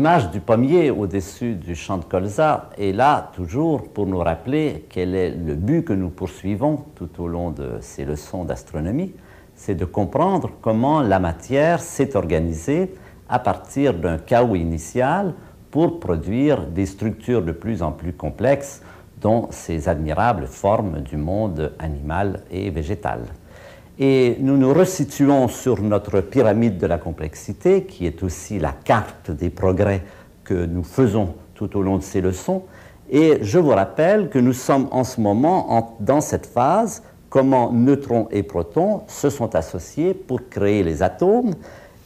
l'image du pommier au-dessus du champ de colza est là toujours pour nous rappeler quel est le but que nous poursuivons tout au long de ces leçons d'astronomie, c'est de comprendre comment la matière s'est organisée à partir d'un chaos initial pour produire des structures de plus en plus complexes, dont ces admirables formes du monde animal et végétal. Et nous nous resituons sur notre pyramide de la complexité, qui est aussi la carte des progrès que nous faisons tout au long de ces leçons. Et je vous rappelle que nous sommes en ce moment dans cette phase, comment neutrons et protons se sont associés pour créer les atomes,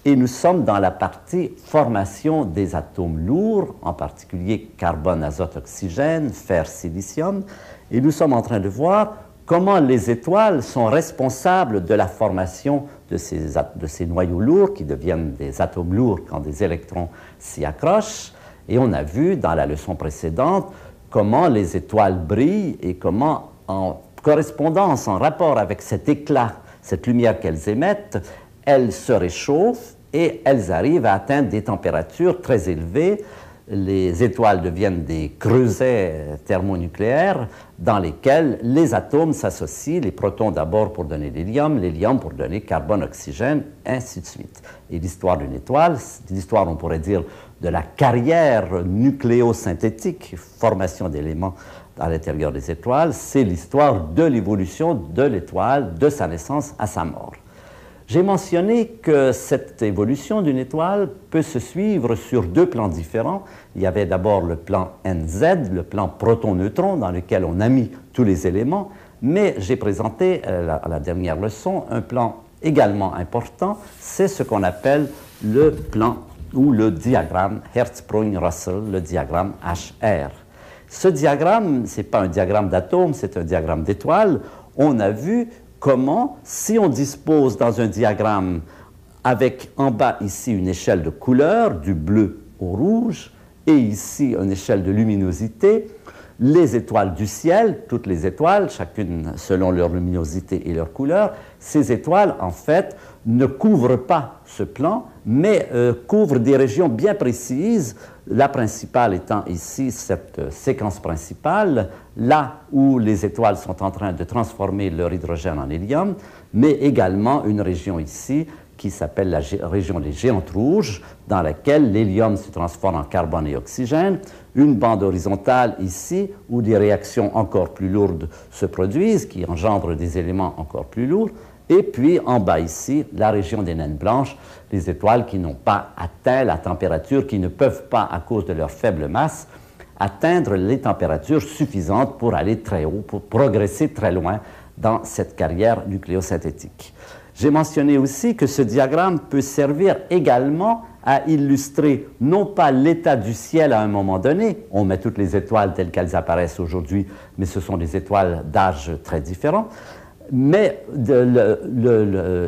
et nous sommes dans la partie formation des atomes lourds, en particulier carbone, azote, oxygène, fer, silicium, et nous sommes en train de voir comment les étoiles sont responsables de la formation de ces noyaux lourds qui deviennent des atomes lourds quand des électrons s'y accrochent. Et on a vu dans la leçon précédente comment les étoiles brillent et comment, en correspondance, en rapport avec cet éclat, cette lumière qu'elles émettent, elles se réchauffent et elles arrivent à atteindre des températures très élevées. Les étoiles deviennent des creusets thermonucléaires dans lesquels les atomes s'associent, les protons d'abord pour donner l'hélium pour donner carbone, oxygène, ainsi de suite. Et l'histoire d'une étoile, l'histoire, on pourrait dire, de la carrière nucléosynthétique, formation d'éléments à l'intérieur des étoiles, c'est l'histoire de l'évolution de l'étoile, de sa naissance à sa mort. J'ai mentionné que cette évolution d'une étoile peut se suivre sur deux plans différents. Il y avait d'abord le plan NZ, le plan proton-neutron, dans lequel on a mis tous les éléments, mais j'ai présenté à la dernière leçon un plan également important, c'est ce qu'on appelle le plan ou le diagramme Hertzsprung-Russell, le diagramme HR. Ce diagramme, ce n'est pas un diagramme d'atomes, c'est un diagramme d'étoiles. On a vu comment, si on dispose dans un diagramme avec en bas ici une échelle de couleur, du bleu au rouge, et ici une échelle de luminosité, les étoiles du ciel, toutes les étoiles, chacune selon leur luminosité et leur couleur, ces étoiles, en fait, ne couvrent pas ce plan, mais couvrent des régions bien précises, la principale étant ici cette séquence principale, là où les étoiles sont en train de transformer leur hydrogène en hélium, mais également une région ici qui s'appelle la région des géantes rouges, dans laquelle l'hélium se transforme en carbone et oxygène, une bande horizontale ici, où des réactions encore plus lourdes se produisent, qui engendrent des éléments encore plus lourds, et puis en bas ici, la région des naines blanches, les étoiles qui n'ont pas atteint la température, qui ne peuvent pas, à cause de leur faible masse, atteindre les températures suffisantes pour aller très haut, pour progresser très loin dans cette carrière nucléosynthétique. J'ai mentionné aussi que ce diagramme peut servir également à illustrer non pas l'état du ciel à un moment donné, on met toutes les étoiles telles qu'elles apparaissent aujourd'hui, mais ce sont des étoiles d'âge très différents, mais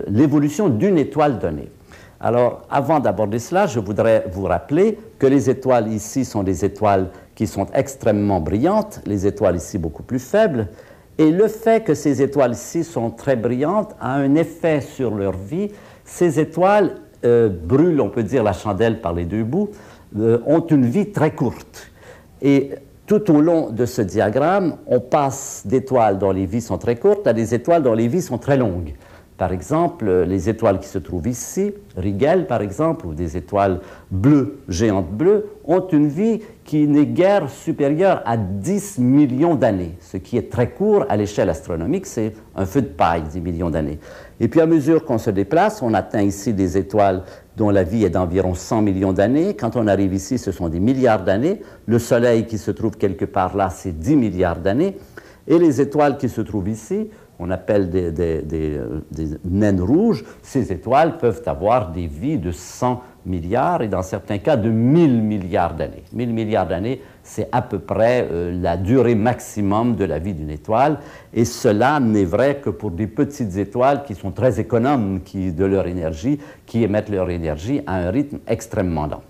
l'évolution d'une étoile donnée. Alors, avant d'aborder cela, je voudrais vous rappeler que les étoiles ici sont des étoiles qui sont extrêmement brillantes, les étoiles ici beaucoup plus faibles, et le fait que ces étoiles ici sont très brillantes a un effet sur leur vie. Ces étoiles brûlent, on peut dire, la chandelle par les deux bouts, ont une vie très courte. Et tout au long de ce diagramme, on passe d'étoiles dont les vies sont très courtes à des étoiles dont les vies sont très longues. Par exemple, les étoiles qui se trouvent ici, Rigel par exemple, ou des étoiles bleues, géantes bleues, ont une vie qui n'est guère supérieure à 10 millions d'années, ce qui est très court à l'échelle astronomique, c'est un feu de paille, 10 millions d'années. Et puis à mesure qu'on se déplace, on atteint ici des étoiles dont la vie est d'environ 100 millions d'années. Quand on arrive ici, ce sont des milliards d'années. Le Soleil qui se trouve quelque part là, c'est 10 milliards d'années. Et les étoiles qui se trouvent ici, on appelle des naines rouges, ces étoiles peuvent avoir des vies de 100 milliards et dans certains cas de 1000 milliards d'années. 1000 milliards d'années, c'est à peu près la durée maximum de la vie d'une étoile et cela n'est vrai que pour des petites étoiles qui sont très économes de leur énergie, qui émettent leur énergie à un rythme extrêmement lent.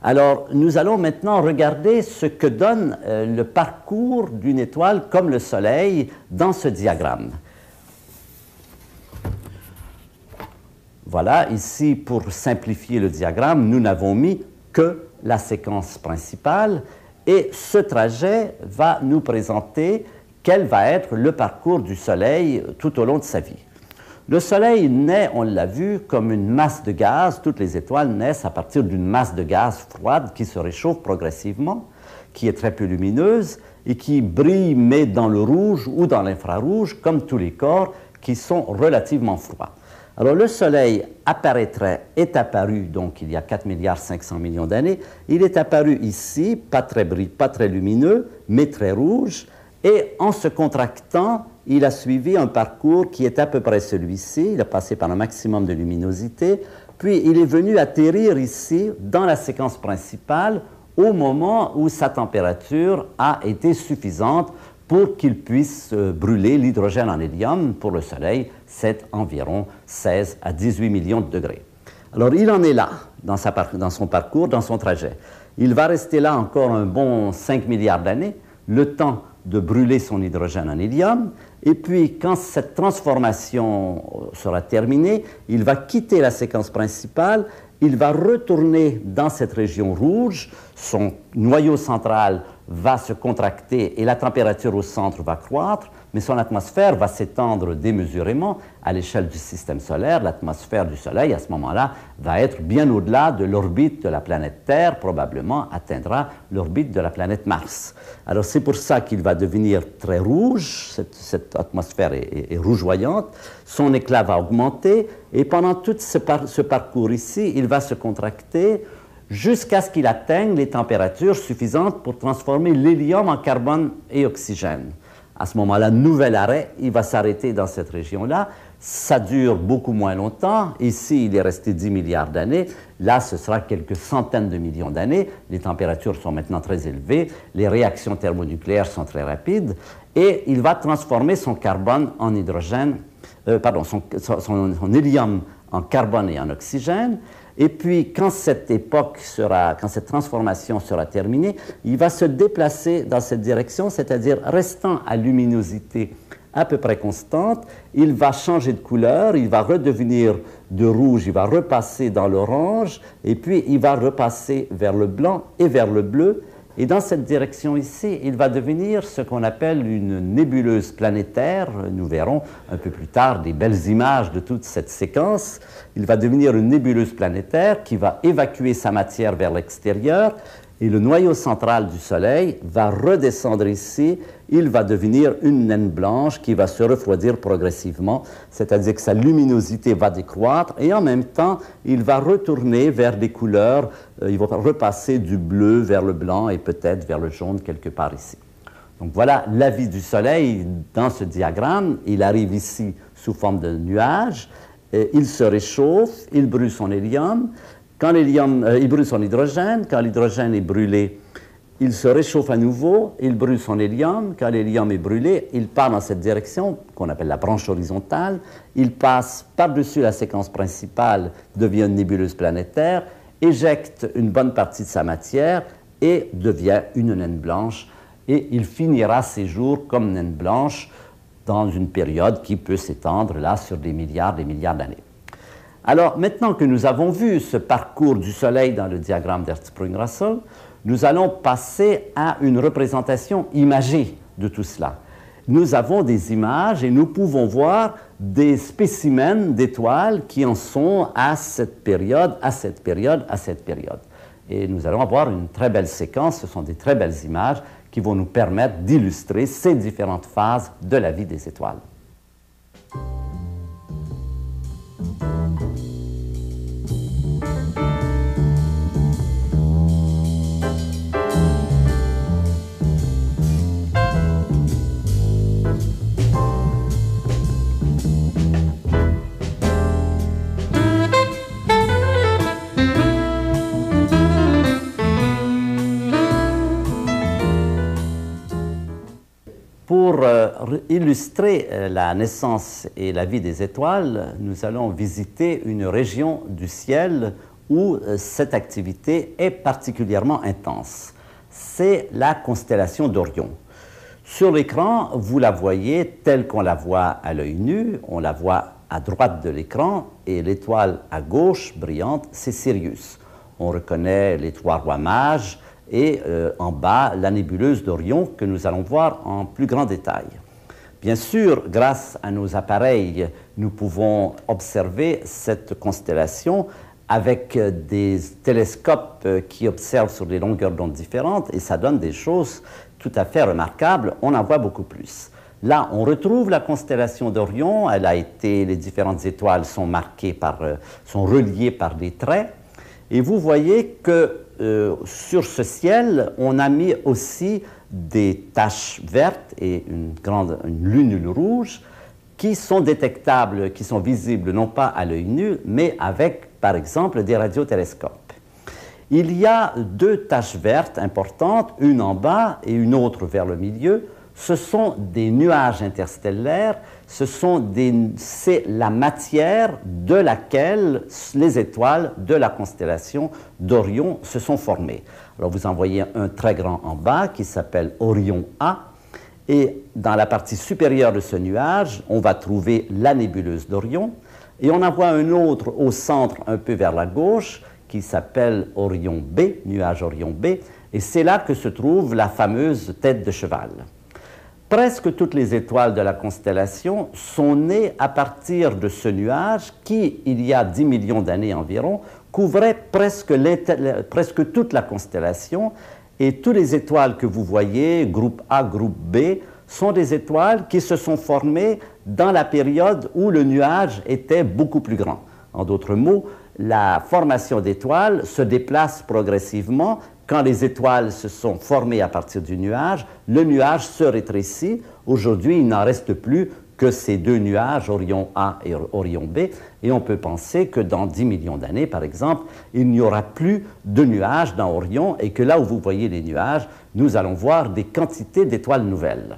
Alors, nous allons maintenant regarder ce que donne le parcours d'une étoile comme le Soleil dans ce diagramme. Voilà, ici, pour simplifier le diagramme, nous n'avons mis que la séquence principale. Et ce trajet va nous présenter quel va être le parcours du Soleil tout au long de sa vie. Le Soleil naît, on l'a vu, comme une masse de gaz. Toutes les étoiles naissent à partir d'une masse de gaz froide qui se réchauffe progressivement, qui est très peu lumineuse et qui brille, mais dans le rouge ou dans l'infrarouge, comme tous les corps qui sont relativement froids. Alors le Soleil est apparu donc il y a 4,5 milliards d'années. Il est apparu ici, pas très lumineux, mais très rouge. Et en se contractant, il a suivi un parcours qui est à peu près celui-ci. Il a passé par un maximum de luminosité. Puis il est venu atterrir ici, dans la séquence principale, au moment où sa température a été suffisante pour qu'il puisse brûler l'hydrogène en hélium. Pour le Soleil, c'est environ 16 à 18 millions de degrés. Alors, il en est là, dans son parcours, dans son trajet. Il va rester là encore un bon 5 milliards d'années, le temps de brûler son hydrogène en hélium. Et puis, quand cette transformation sera terminée, il va quitter la séquence principale, il va retourner dans cette région rouge, son noyau central va se contracter et la température au centre va croître, mais son atmosphère va s'étendre démesurément à l'échelle du système solaire. L'atmosphère du Soleil, à ce moment-là, va être bien au-delà de l'orbite de la planète Terre, probablement atteindra l'orbite de la planète Mars. Alors c'est pour ça qu'il va devenir très rouge, cette atmosphère est rougeoyante, son éclat va augmenter, et pendant tout ce parcours ici, il va se contracter jusqu'à ce qu'il atteigne les températures suffisantes pour transformer l'hélium en carbone et oxygène. À ce moment-là, nouvel arrêt, il va s'arrêter dans cette région-là. Ça dure beaucoup moins longtemps. Ici, il est resté 10 milliards d'années. Là, ce sera quelques centaines de millions d'années. Les températures sont maintenant très élevées. Les réactions thermonucléaires sont très rapides. Et il va transformer son carbone en hydrogène, son hélium en carbone et en oxygène. Et puis, quand cette transformation sera terminée, il va se déplacer dans cette direction, c'est-à-dire restant à luminosité à peu près constante. Il va changer de couleur, il va redevenir de rouge, il va repasser dans l'orange, et puis il va repasser vers le blanc et vers le bleu. Et dans cette direction ici, il va devenir ce qu'on appelle une nébuleuse planétaire. Nous verrons un peu plus tard des belles images de toute cette séquence. Il va devenir une nébuleuse planétaire qui va évacuer sa matière vers l'extérieur. Et le noyau central du Soleil va redescendre ici. Il va devenir une naine blanche qui va se refroidir progressivement, c'est-à-dire que sa luminosité va décroître et en même temps, il va retourner vers des couleurs, il va repasser du bleu vers le blanc et peut-être vers le jaune quelque part ici. Donc voilà la vie du Soleil dans ce diagramme. Il arrive ici sous forme de nuage, il se réchauffe, il brûle son hélium. Quand il brûle son hydrogène, quand l'hydrogène est brûlé, il se réchauffe à nouveau, il brûle son hélium. Quand l'hélium est brûlé, il part dans cette direction qu'on appelle la branche horizontale. Il passe par-dessus la séquence principale, devient une nébuleuse planétaire, éjecte une bonne partie de sa matière et devient une naine blanche. Et il finira ses jours comme naine blanche dans une période qui peut s'étendre là sur des milliards d'années. Alors, maintenant que nous avons vu ce parcours du Soleil dans le diagramme d'Hertzsprung-Russell, nous allons passer à une représentation imagée de tout cela. Nous avons des images et nous pouvons voir des spécimens d'étoiles qui en sont à cette période, à cette période, à cette période. Et nous allons avoir une très belle séquence, ce sont des très belles images qui vont nous permettre d'illustrer ces différentes phases de la vie des étoiles. Pour illustrer la naissance et la vie des étoiles, nous allons visiter une région du ciel où cette activité est particulièrement intense. C'est la constellation d'Orion. Sur l'écran, vous la voyez telle qu'on la voit à l'œil nu. On la voit à droite de l'écran et l'étoile à gauche, brillante, c'est Sirius. on reconnaît les trois rois mages et en bas, la nébuleuse d'Orion que nous allons voir en plus grand détail. Bien sûr, grâce à nos appareils, nous pouvons observer cette constellation avec des télescopes qui observent sur des longueurs d'onde différentes et ça donne des choses tout à fait remarquables. On en voit beaucoup plus. Là, on retrouve la constellation d'Orion. Les différentes étoiles sont marquées sont reliées par des traits. Et vous voyez que sur ce ciel, on a mis aussi des taches vertes et une lunule rouge qui sont détectables, qui sont visibles non pas à l'œil nu, mais avec, par exemple, des radiotélescopes. Il y a deux taches vertes importantes, une en bas et une autre vers le milieu. Ce sont des nuages interstellaires, c'est la matière de laquelle les étoiles de la constellation d'Orion se sont formées. Alors vous en voyez un très grand en bas qui s'appelle Orion A, et dans la partie supérieure de ce nuage, on va trouver la nébuleuse d'Orion, et on en voit un autre au centre un peu vers la gauche qui s'appelle Orion B, nuage Orion B, et c'est là que se trouve la fameuse tête de cheval. Presque toutes les étoiles de la constellation sont nées à partir de ce nuage qui, il y a 10 millions d'années environ, couvrait presque toute la constellation. Et toutes les étoiles que vous voyez, groupe A, groupe B, sont des étoiles qui se sont formées dans la période où le nuage était beaucoup plus grand. En d'autres mots, la formation d'étoiles se déplace progressivement. Quand les étoiles se sont formées à partir du nuage, le nuage se rétrécit. Aujourd'hui, il n'en reste plus que ces deux nuages, Orion A et Orion B, et on peut penser que dans 10 millions d'années, par exemple, il n'y aura plus de nuages dans Orion, et que là où vous voyez les nuages, nous allons voir des quantités d'étoiles nouvelles.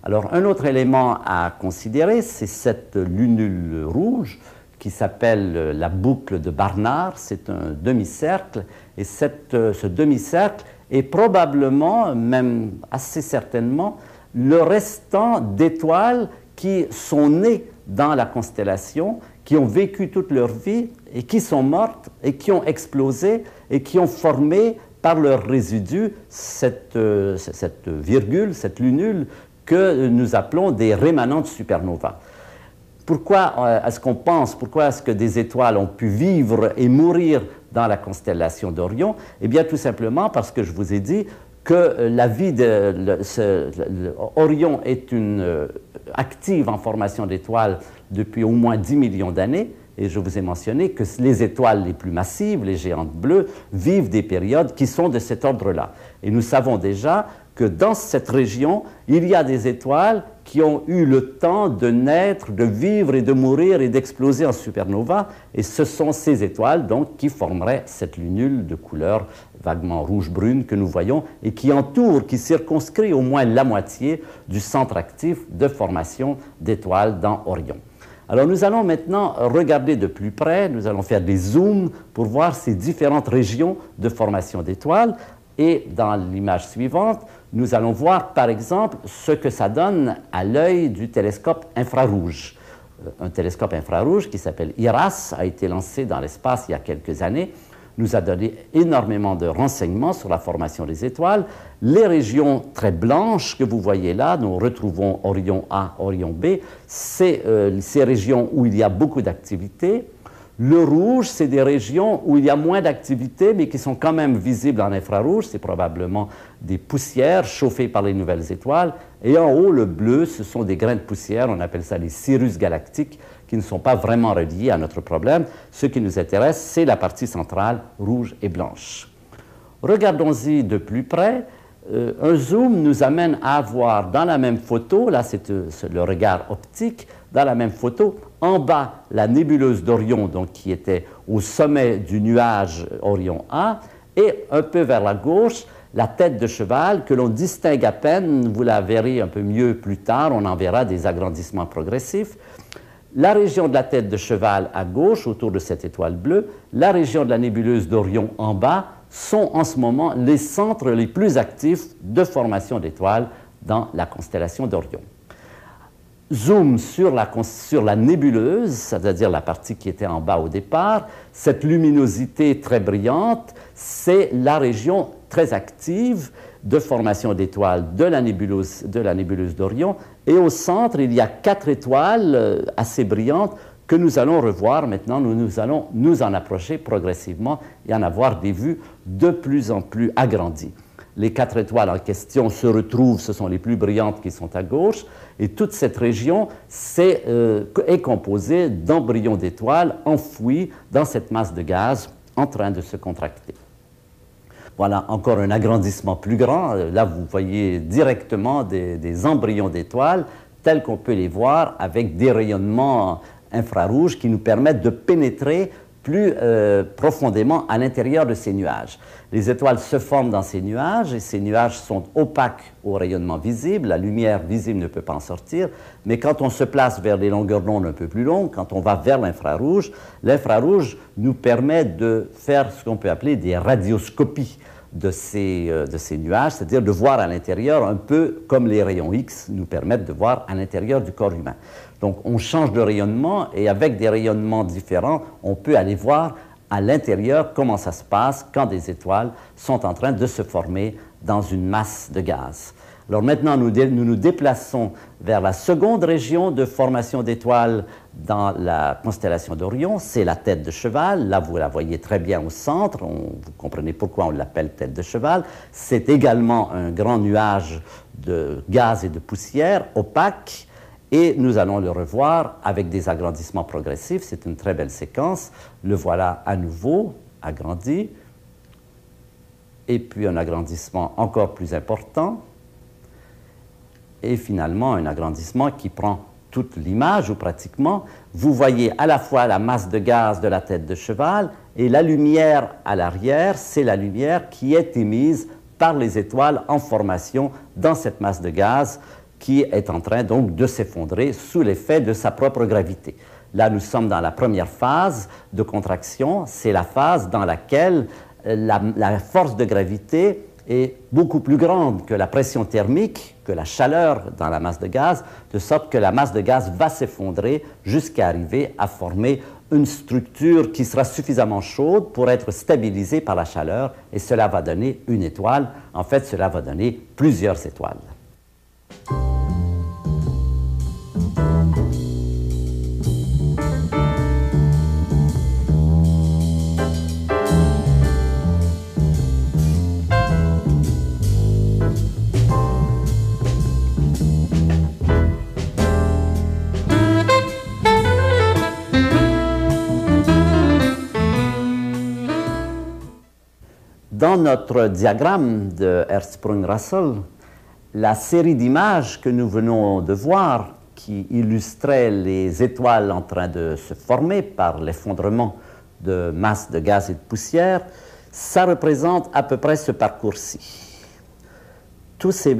Alors, un autre élément à considérer, c'est cette lunule rouge, qui s'appelle la boucle de Barnard. C'est un demi-cercle, et ce demi-cercle est probablement, même assez certainement, le restant d'étoiles qui sont nées dans la constellation, qui ont vécu toute leur vie et qui sont mortes et qui ont explosé et qui ont formé par leur résidu cette virgule, cette lunule que nous appelons des rémanentes supernovas. Pourquoi est-ce qu'on pense, pourquoi est-ce que des étoiles ont pu vivre et mourir dans la constellation d'Orion? Eh bien, tout simplement parce que je vous ai dit que la vie Orion est active en formation d'étoiles depuis au moins 10 millions d'années, et je vous ai mentionné que les étoiles les plus massives, les géantes bleues, vivent des périodes qui sont de cet ordre-là. Et nous savons déjà que dans cette région, il y a des étoiles qui ont eu le temps de naître, de vivre et de mourir et d'exploser en supernova. Et ce sont ces étoiles donc qui formeraient cette lunule de couleur vaguement rouge-brune que nous voyons et qui entoure, qui circonscrit au moins la moitié du centre actif de formation d'étoiles dans Orion. Alors nous allons maintenant regarder de plus près, nous allons faire des zooms pour voir ces différentes régions de formation d'étoiles. Et dans l'image suivante, nous allons voir par exemple ce que ça donne à l'œil du télescope infrarouge. Un télescope infrarouge qui s'appelle IRAS a été lancé dans l'espace il y a quelques années, nous a donné énormément de renseignements sur la formation des étoiles. Les régions très blanches que vous voyez là, nous retrouvons Orion A, Orion B, c'est ces régions où il y a beaucoup d'activité. Le rouge, c'est des régions où il y a moins d'activité, mais qui sont quand même visibles en infrarouge. C'est probablement des poussières chauffées par les nouvelles étoiles. Et en haut, le bleu, ce sont des grains de poussière, on appelle ça les cirrus galactiques, qui ne sont pas vraiment reliés à notre problème. Ce qui nous intéresse, c'est la partie centrale, rouge et blanche. Regardons-y de plus près. Un zoom nous amène à avoir dans la même photo, là c'est le regard optique, dans la même photo, en bas, la nébuleuse d'Orion, donc qui était au sommet du nuage Orion A, et un peu vers la gauche, la tête de cheval que l'on distingue à peine, vous la verrez un peu mieux plus tard, on en verra des agrandissements progressifs. La région de la tête de cheval à gauche, autour de cette étoile bleue, la région de la nébuleuse d'Orion en bas, sont en ce moment les centres les plus actifs de formation d'étoiles dans la constellation d'Orion. zoome sur la nébuleuse, c'est-à-dire la partie qui était en bas au départ. Cette luminosité très brillante, c'est la région très active de formation d'étoiles de la nébuleuse d'Orion. Et au centre, il y a 4 étoiles assez brillantes que nous allons revoir. Maintenant, nous allons nous en approcher progressivement et en avoir des vues de plus en plus agrandies. Les 4 étoiles en question se retrouvent, ce sont les plus brillantes qui sont à gauche, et toute cette région est composée d'embryons d'étoiles enfouis dans cette masse de gaz en train de se contracter. Voilà encore un agrandissement plus grand. Là, vous voyez directement des embryons d'étoiles tels qu'on peut les voir avec des rayonnements infrarouges qui nous permettent de pénétrer plus profondément à l'intérieur de ces nuages. Les étoiles se forment dans ces nuages et ces nuages sont opaques au rayonnement visible. La lumière visible ne peut pas en sortir, mais quand on se place vers des longueurs d'onde un peu plus longues, quand on va vers l'infrarouge nous permet de faire ce qu'on peut appeler des radioscopies de ces nuages, c'est-à-dire de voir à l'intérieur un peu comme les rayons X nous permettent de voir à l'intérieur du corps humain. Donc on change de rayonnement et avec des rayonnements différents, on peut aller voir à l'intérieur comment ça se passe quand des étoiles sont en train de se former dans une masse de gaz. Alors maintenant, nous nous déplaçons vers la seconde région de formation d'étoiles dans la constellation d'Orion, c'est la tête de cheval. Là, vous la voyez très bien au centre, vous comprenez pourquoi on l'appelle tête de cheval. C'est également un grand nuage de gaz et de poussière opaque, et nous allons le revoir avec des agrandissements progressifs. C'est une très belle séquence. Le voilà à nouveau agrandi, et puis un agrandissement encore plus important, et finalement un agrandissement qui prend toute l'image, ou pratiquement. Vous voyez à la fois la masse de gaz de la tête de cheval et la lumière à l'arrière, c'est la lumière qui est émise par les étoiles en formation dans cette masse de gaz qui est en train donc de s'effondrer sous l'effet de sa propre gravité. Là, nous sommes dans la première phase de contraction, c'est la phase dans laquelle la force de gravité est beaucoup plus grande que la pression thermique, que la chaleur dans la masse de gaz, de sorte que la masse de gaz va s'effondrer jusqu'à arriver à former une structure qui sera suffisamment chaude pour être stabilisée par la chaleur, et cela va donner une étoile. En fait, cela va donner plusieurs étoiles. Dans notre diagramme de Hertzsprung-Russell, la série d'images que nous venons de voir, qui illustrait les étoiles en train de se former par l'effondrement de masses de gaz et de poussière, ça représente à peu près ce parcours-ci. Toutes ces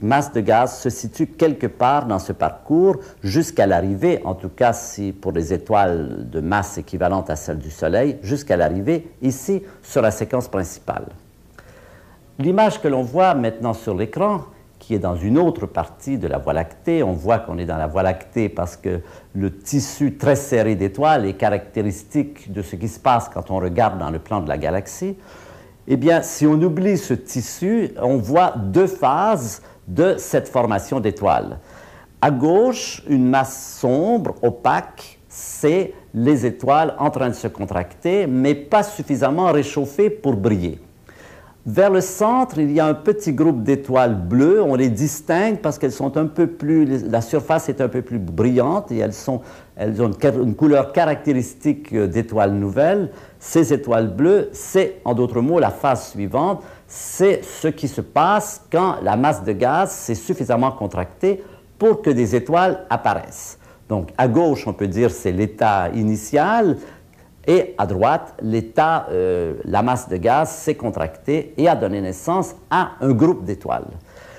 masses de gaz se situent quelque part dans ce parcours jusqu'à l'arrivée, en tout cas si pour des étoiles de masse équivalente à celle du Soleil, jusqu'à l'arrivée ici sur la séquence principale. L'image que l'on voit maintenant sur l'écran, qui est dans une autre partie de la Voie lactée, on voit qu'on est dans la Voie lactée parce que le tissu très serré d'étoiles est caractéristique de ce qui se passe quand on regarde dans le plan de la galaxie. Eh bien, si on oublie ce tissu, on voit 2 phases de cette formation d'étoiles. À gauche, une masse sombre, opaque, c'est les étoiles en train de se contracter, mais pas suffisamment réchauffées pour briller. Vers le centre, il y a un petit groupe d'étoiles bleues. On les distingue parce qu'elles sont un peu plus... La surface est un peu plus brillante et elles ont une couleur caractéristique d'étoiles nouvelles. Ces étoiles bleues, c'est, en d'autres mots, la phase suivante. C'est ce qui se passe quand la masse de gaz s'est suffisamment contractée pour que des étoiles apparaissent. Donc, à gauche, on peut dire c'est l'état initial. Et à droite, la masse de gaz s'est contractée et a donné naissance à un groupe d'étoiles.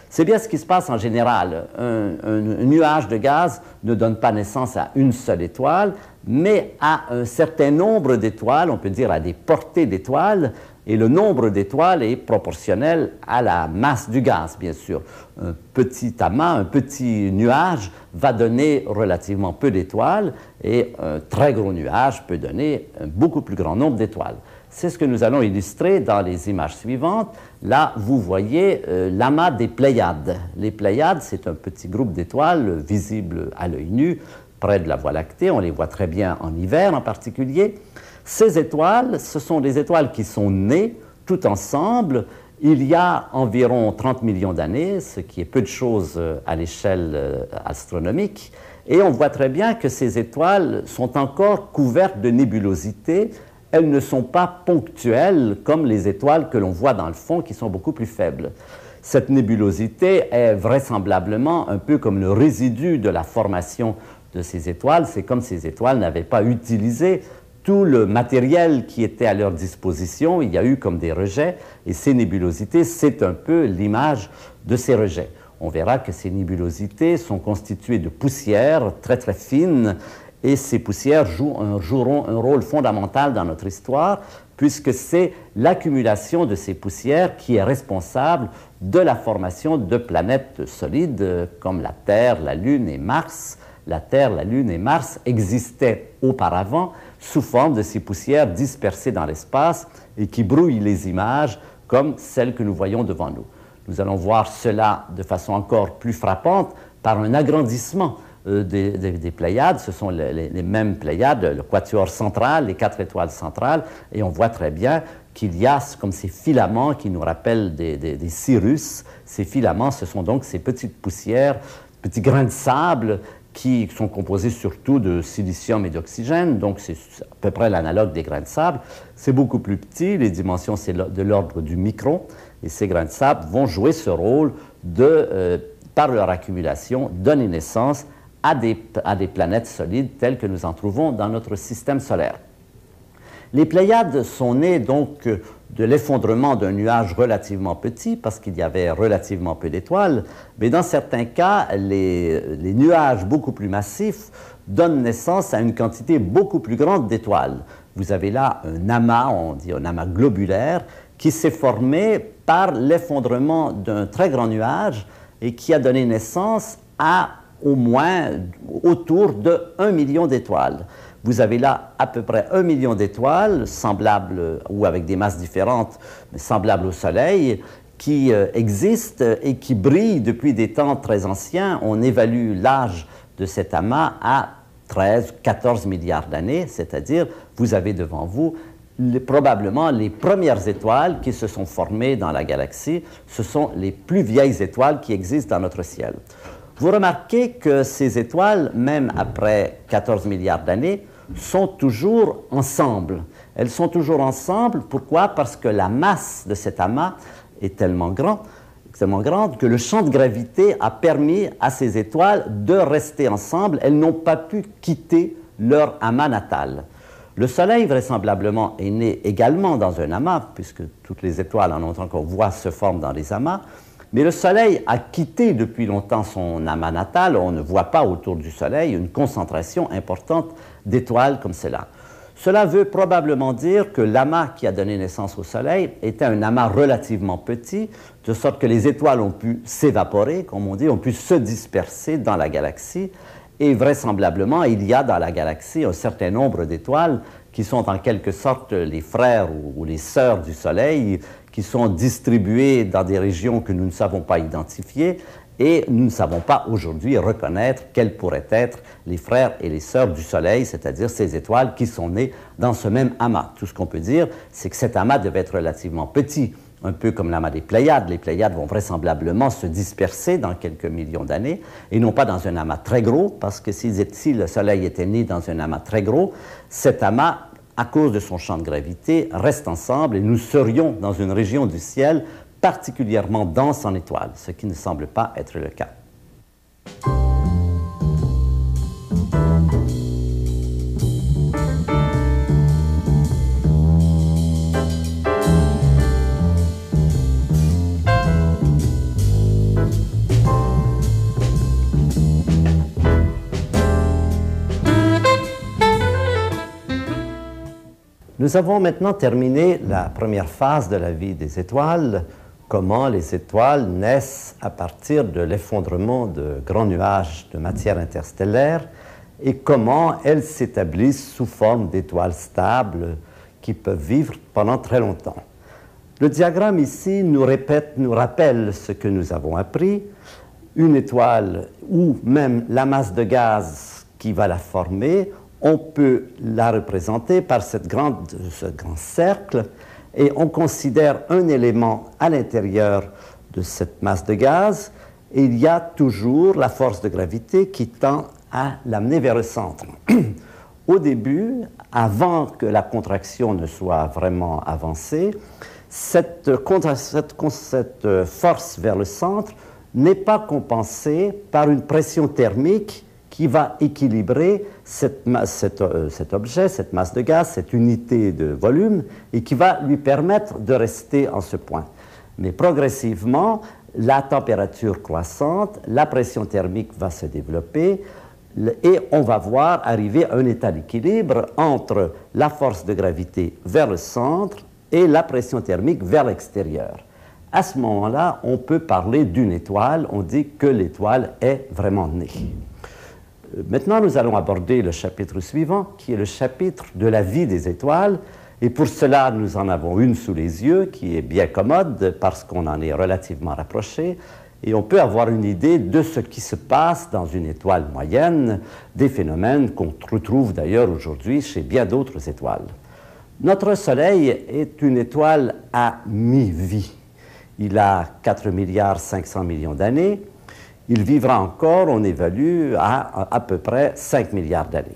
C'est bien ce qui se passe en général. Un nuage de gaz ne donne pas naissance à une seule étoile, mais à un certain nombre d'étoiles, on peut dire à des portées d'étoiles, et le nombre d'étoiles est proportionnel à la masse du gaz, bien sûr. Un petit amas, un petit nuage va donner relativement peu d'étoiles, et un très gros nuage peut donner un beaucoup plus grand nombre d'étoiles. C'est ce que nous allons illustrer dans les images suivantes. Là, vous voyez l'amas des Pléiades. Les Pléiades, c'est un petit groupe d'étoiles visible à l'œil nu, près de la Voie lactée. On les voit très bien en hiver en particulier. Ces étoiles, ce sont des étoiles qui sont nées tout ensemble il y a environ 30 millions d'années, ce qui est peu de choses à l'échelle astronomique. Et on voit très bien que ces étoiles sont encore couvertes de nébulosité. Elles ne sont pas ponctuelles comme les étoiles que l'on voit dans le fond, qui sont beaucoup plus faibles. Cette nébulosité est vraisemblablement un peu comme le résidu de la formation de ces étoiles. C'est comme ces étoiles n'avaient pas utilisé tout le matériel qui était à leur disposition. Il y a eu comme des rejets, et ces nébulosités, c'est un peu l'image de ces rejets. On verra que ces nébulosités sont constituées de poussières très très fines, et ces poussières joueront un rôle fondamental dans notre histoire, puisque c'est l'accumulation de ces poussières qui est responsable de la formation de planètes solides comme la Terre, la Lune et Mars. La Terre, la Lune et Mars existaient auparavant sous forme de ces poussières dispersées dans l'espace et qui brouillent les images comme celles que nous voyons devant nous. Nous allons voir cela de façon encore plus frappante par un agrandissement des Pléiades. Ce sont les mêmes Pléiades, le quatuor central, les 4 étoiles centrales, et on voit très bien qu'il y a comme ces filaments qui nous rappellent des cirrus. Ces filaments, ce sont donc ces petites poussières, petits grains de sable qui sont composés surtout de silicium et d'oxygène, donc c'est à peu près l'analogue des grains de sable. C'est beaucoup plus petit, les dimensions c'est de l'ordre du micron, et ces grains de sable vont jouer ce rôle de, par leur accumulation, donner naissance à des planètes solides telles que nous en trouvons dans notre système solaire. Les Pléiades sont nées donc de l'effondrement d'un nuage relativement petit, parce qu'il y avait relativement peu d'étoiles, mais dans certains cas, les nuages beaucoup plus massifs donnent naissance à une quantité beaucoup plus grande d'étoiles. Vous avez là un amas, on dit un amas globulaire, qui s'est formé par l'effondrement d'un très grand nuage et qui a donné naissance à au moins autour de 1 million d'étoiles. Vous avez là à peu près 1 million d'étoiles, semblables ou avec des masses différentes, mais semblables au Soleil, qui existent et qui brillent depuis des temps très anciens. On évalue l'âge de cet amas à 13-14 milliards d'années, c'est-à-dire vous avez devant vous probablement les premières étoiles qui se sont formées dans la galaxie. Ce sont les plus vieilles étoiles qui existent dans notre ciel. Vous remarquez que ces étoiles, même après 14 milliards d'années, sont toujours ensemble. Elles sont toujours ensemble. Pourquoi? Parce que la masse de cet amas est tellement grande que le champ de gravité a permis à ces étoiles de rester ensemble. Elles n'ont pas pu quitter leur amas natal. Le Soleil, vraisemblablement, est né également dans un amas, puisque toutes les étoiles, en longtemps qu'on voit, se forment dans les amas. Mais le Soleil a quitté depuis longtemps son amas natal. On ne voit pas autour du Soleil une concentration importante d'étoiles comme cela. Cela veut probablement dire que l'amas qui a donné naissance au Soleil était un amas relativement petit, de sorte que les étoiles ont pu s'évaporer, comme on dit, ont pu se disperser dans la galaxie. Et vraisemblablement, il y a dans la galaxie un certain nombre d'étoiles qui sont en quelque sorte les frères ou les sœurs du Soleil, qui sont distribuées dans des régions que nous ne savons pas identifier, et nous ne savons pas aujourd'hui reconnaître quels pourraient être les frères et les sœurs du Soleil, c'est-à-dire ces étoiles qui sont nées dans ce même amas. Tout ce qu'on peut dire, c'est que cet amas devait être relativement petit, un peu comme l'amas des Pléiades. Les Pléiades vont vraisemblablement se disperser dans quelques millions d'années, et non pas dans un amas très gros, parce que si le Soleil était né dans un amas très gros, cet amas, à cause de son champ de gravité, reste ensemble, et nous serions dans une région du ciel particulièrement dense en étoiles, ce qui ne semble pas être le cas. Nous avons maintenant terminé la première phase de la vie des étoiles, comment les étoiles naissent à partir de l'effondrement de grands nuages de matière interstellaire et comment elles s'établissent sous forme d'étoiles stables qui peuvent vivre pendant très longtemps. Le diagramme ici nous rappelle ce que nous avons appris. Une étoile ou même la masse de gaz qui va la former, on peut la représenter par ce grand cercle et on considère un élément à l'intérieur de cette masse de gaz et il y a toujours la force de gravité qui tend à l'amener vers le centre. Au début, avant que la contraction ne soit vraiment avancée, cette force vers le centre n'est pas compensée par une pression thermique qui va équilibrer cet objet, cette masse de gaz, cette unité de volume, et qui va lui permettre de rester en ce point. Mais progressivement, la température croissante, la pression thermique va se développer, et on va voir arriver un état d'équilibre entre la force de gravité vers le centre et la pression thermique vers l'extérieur. À ce moment-là, on peut parler d'une étoile, on dit que l'étoile est vraiment née. Maintenant, nous allons aborder le chapitre suivant, qui est le chapitre de la vie des étoiles. Et pour cela, nous en avons une sous les yeux, qui est bien commode, parce qu'on en est relativement rapproché. Et on peut avoir une idée de ce qui se passe dans une étoile moyenne, des phénomènes qu'on retrouve d'ailleurs aujourd'hui chez bien d'autres étoiles. Notre Soleil est une étoile à mi-vie. Il a 4,5 milliards d'années. Il vivra encore, on évalue, à peu près 5 milliards d'années.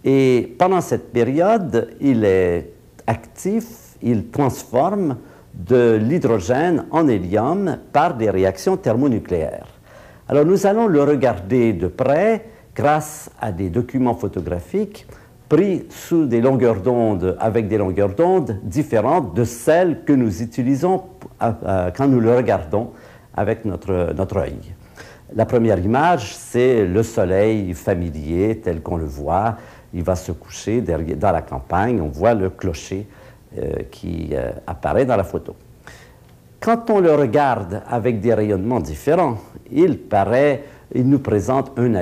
Et pendant cette période, il est actif, il transforme de l'hydrogène en hélium par des réactions thermonucléaires. Alors nous allons le regarder de près grâce à des documents photographiques pris sous des longueurs d'onde, avec des longueurs d'onde différentes de celles que nous utilisons quand nous le regardons avec notre œil. La première image, c'est le soleil familier tel qu'on le voit. Il va se coucher dans la campagne. On voit le clocher qui apparaît dans la photo. Quand on le regarde avec des rayonnements différents, il nous présente une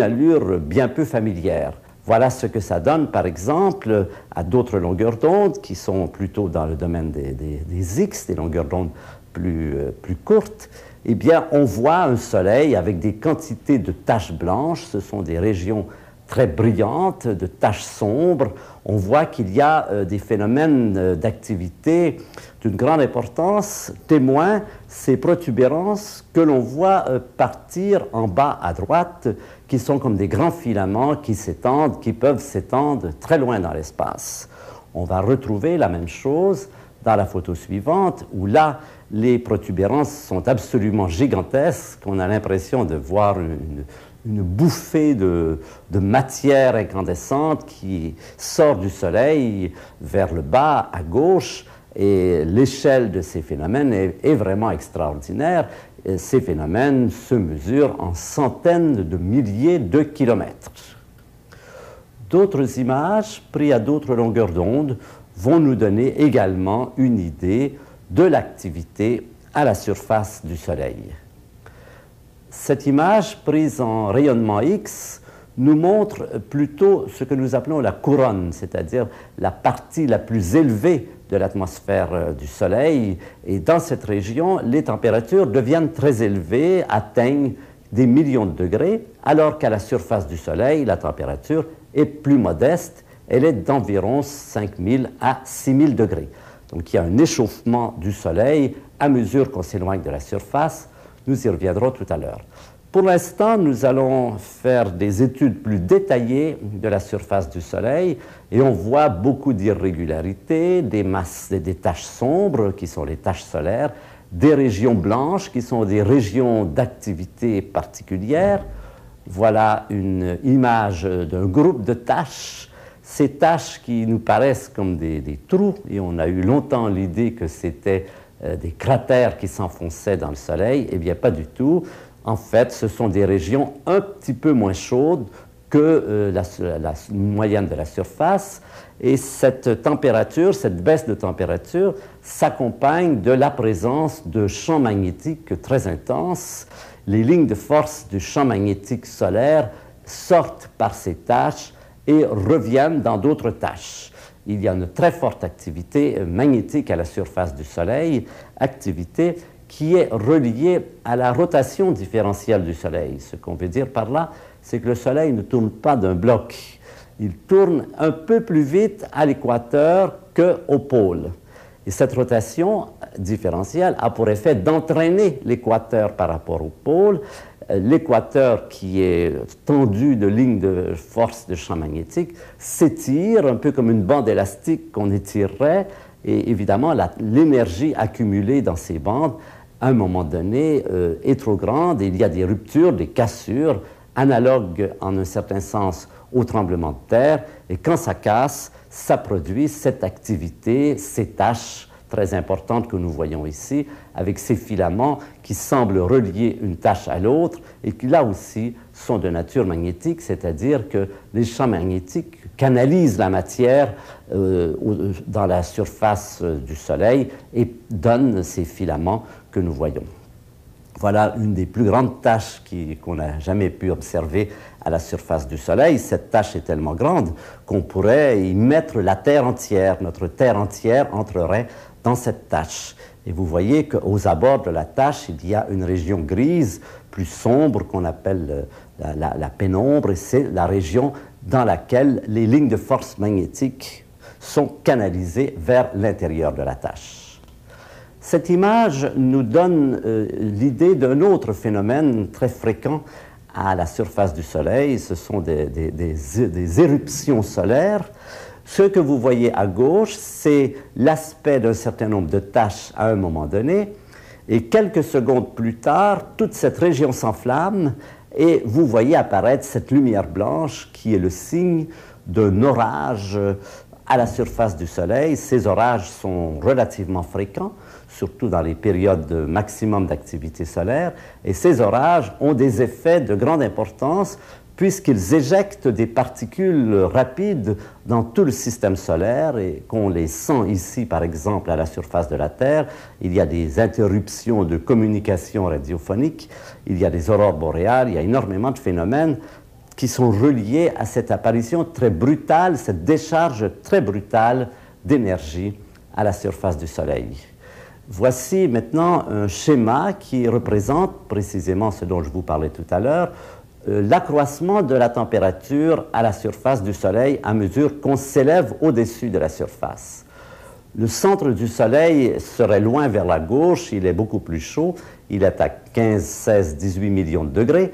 allure bien peu familière. Voilà ce que ça donne, par exemple, à d'autres longueurs d'onde qui sont plutôt dans le domaine des X, des longueurs d'onde plus courtes. Eh bien, on voit un soleil avec des quantités de taches blanches. Ce sont des régions très brillantes, de taches sombres. On voit qu'il y a des phénomènes d'activité d'une grande importance. Témoin, ces protubérances que l'on voit partir en bas à droite, qui sont comme des grands filaments qui s'étendent, qui peuvent s'étendre très loin dans l'espace. On va retrouver la même chose dans la photo suivante, où là, les protubérances sont absolument gigantesques. On a l'impression de voir une bouffée de matière incandescente qui sort du Soleil vers le bas, à gauche, et l'échelle de ces phénomènes est vraiment extraordinaire. Et ces phénomènes se mesurent en centaines de milliers de kilomètres. D'autres images, prises à d'autres longueurs d'onde, vont nous donner également une idée de l'activité à la surface du Soleil. Cette image, prise en rayonnement X, nous montre plutôt ce que nous appelons la couronne, c'est-à-dire la partie la plus élevée de l'atmosphère du Soleil. Et dans cette région, les températures deviennent très élevées, atteignent des millions de degrés, alors qu'à la surface du Soleil, la température est plus modeste. Elle est d'environ 5000 à 6000 degrés. Donc il y a un échauffement du Soleil à mesure qu'on s'éloigne de la surface. Nous y reviendrons tout à l'heure. Pour l'instant, nous allons faire des études plus détaillées de la surface du Soleil et on voit beaucoup d'irrégularités, des masses, des taches sombres qui sont les taches solaires, des régions blanches qui sont des régions d'activité particulière. Voilà une image d'un groupe de taches. Ces taches qui nous paraissent comme des trous, et on a eu longtemps l'idée que c'était des cratères qui s'enfonçaient dans le Soleil. Eh bien, pas du tout. En fait, ce sont des régions un petit peu moins chaudes, que la moyenne de la surface. Et cette température, cette baisse de température, s'accompagne de la présence de champs magnétiques très intenses. Les lignes de force du champ magnétique solaire sortent par ces taches et reviennent dans d'autres taches. Il y a une très forte activité magnétique à la surface du Soleil, activité qui est reliée à la rotation différentielle du Soleil. Ce qu'on veut dire par là, c'est que le Soleil ne tourne pas d'un bloc. Il tourne un peu plus vite à l'équateur qu'au pôle. Et cette rotation différentielle a pour effet d'entraîner l'équateur par rapport au pôle. L'équateur, qui est tendu de lignes de force de champ magnétique, s'étire un peu comme une bande élastique qu'on étirerait. Et évidemment, l'énergie accumulée dans ces bandes, à un moment donné, est trop grande. Et il y a des ruptures, des cassures, analogues en un certain sens au tremblement de terre, et quand ça casse, ça produit cette activité, ces taches très importantes que nous voyons ici, avec ces filaments qui semblent relier une tache à l'autre et qui, là aussi, sont de nature magnétique, c'est-à-dire que les champs magnétiques canalisent la matière dans la surface du Soleil et donnent ces filaments que nous voyons. Voilà une des plus grandes taches qu'on n'a jamais pu observer à la surface du Soleil. Cette tache est tellement grande qu'on pourrait y mettre la Terre entière. Notre Terre entière entrerait dans cette tache. Et vous voyez qu'aux abords de la tache, il y a une région grise, plus sombre, qu'on appelle la pénombre, et c'est la région dans laquelle les lignes de force magnétique sont canalisées vers l'intérieur de la tache. Cette image nous donne l'idée d'un autre phénomène très fréquent à la surface du Soleil. Ce sont des éruptions solaires. Ce que vous voyez à gauche, c'est l'aspect d'un certain nombre de taches à un moment donné. Et quelques secondes plus tard, toute cette région s'enflamme et vous voyez apparaître cette lumière blanche qui est le signe d'un orage à la surface du Soleil. Ces orages sont relativement fréquents, surtout dans les périodes de maximum d'activité solaire, et ces orages ont des effets de grande importance puisqu'ils éjectent des particules rapides dans tout le système solaire et qu'on les sent ici, par exemple, à la surface de la Terre. Il y a des interruptions de communication radiophonique, il y a des aurores boréales, il y a énormément de phénomènes qui sont reliés à cette apparition très brutale, cette décharge très brutale d'énergie à la surface du Soleil. Voici maintenant un schéma qui représente précisément ce dont je vous parlais tout à l'heure, l'accroissement de la température à la surface du Soleil à mesure qu'on s'élève au-dessus de la surface. Le centre du Soleil serait loin vers la gauche, il est beaucoup plus chaud, il est à 15, 16, 18 millions de degrés,